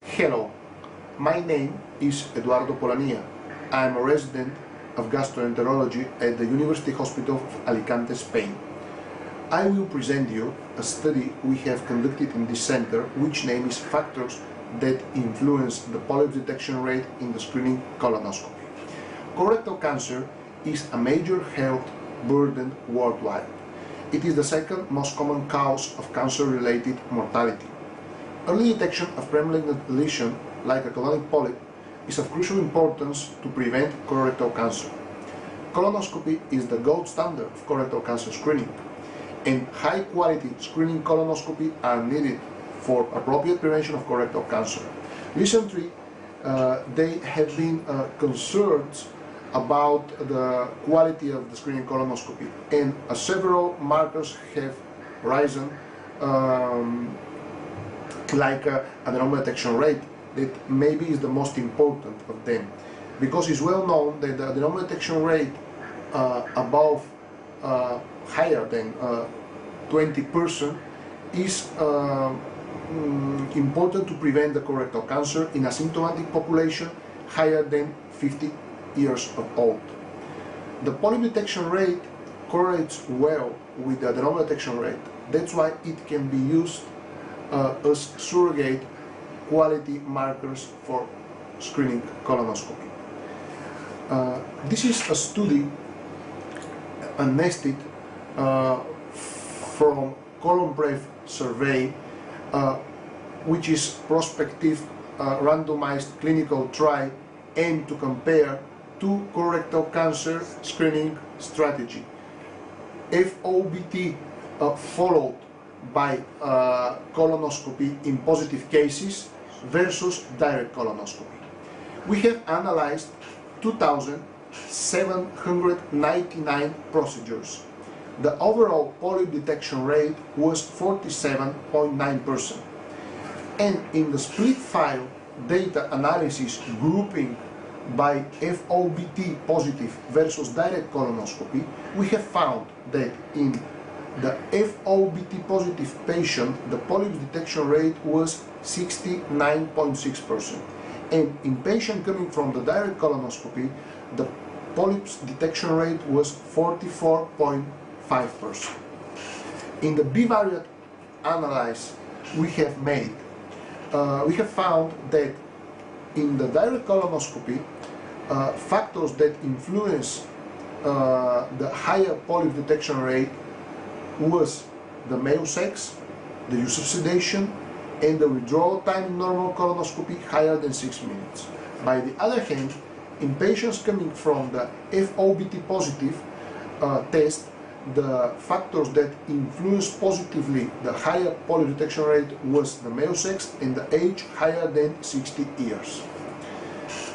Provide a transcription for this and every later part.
Hello, my name is Eduardo Polania. I am a resident of gastroenterology at the University Hospital of Alicante, Spain. I will present you a study we have conducted in this center, which name is Factors that Influence the Polyps Detection Rate in the Screening Colonoscopy. Colorectal cancer is a major health burden worldwide. It is the second most common cause of cancer-related mortality. Early detection of premalignant lesion, like a colonic polyp, is of crucial importance to prevent colorectal cancer. Colonoscopy is the gold standard of colorectal cancer screening, and high-quality screening colonoscopy are needed for appropriate prevention of colorectal cancer. Recently, there have been concerns about the quality of the screening colonoscopy, and several markers have risen, like adenoma detection rate, that maybe is the most important of them, because it's well known that the adenoma detection rate above higher than 20% is important to prevent the colorectal cancer in asymptomatic population higher than 50 years of old. The polyp detection rate correlates well with the adenoma detection rate. That's why it can be used as surrogate quality markers for screening colonoscopy. This is a study, a nested from colon survey, which is prospective randomized clinical trial aimed to compare two colorectal cancer screening strategy: FOBT followed by colonoscopy in positive cases versus direct colonoscopy. We have analyzed 2,799 procedures. The overall polyp detection rate was 47.9%. And in the split file data analysis grouping by FOBT positive versus direct colonoscopy, we have found that in the FOBT positive patient, the polyps detection rate was 69.6%. And in patient coming from the direct colonoscopy, the polyps detection rate was 44.5%. In the bivariate analysis we have made, we have found that in the direct colonoscopy, factors that influence the higher polyp detection rate was the male sex, the use of sedation, and the withdrawal time in normal colonoscopy higher than 6 minutes. By the other hand, in patients coming from the FOBT positive test, the factors that influence positively the higher polyp detection rate was the male sex and the age higher than 60 years.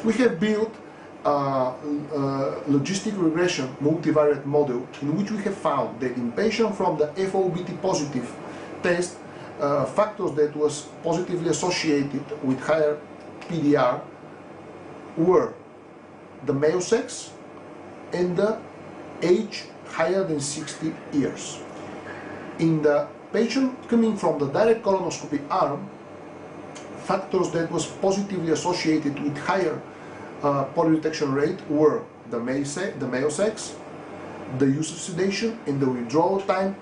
We have built a logistic regression multivariate model in which we have found that in patients from the FOBT positive test, factors that was positively associated with higher PDR were the male sex and the age higher than 60 years. In the patient coming from the direct colonoscopy arm, factors that was positively associated with higher polyp detection rate were the male sex, the use of sedation, and the withdrawal time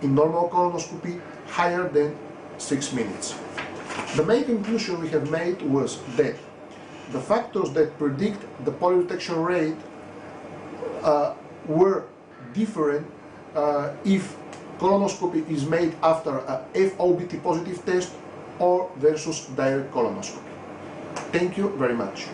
in normal colonoscopy higher than 6 minutes. The main conclusion we have made was that the factors that predict the polyp detection rate were different if colonoscopy is made after a FOBT positive test or versus direct colonoscopy. Thank you very much.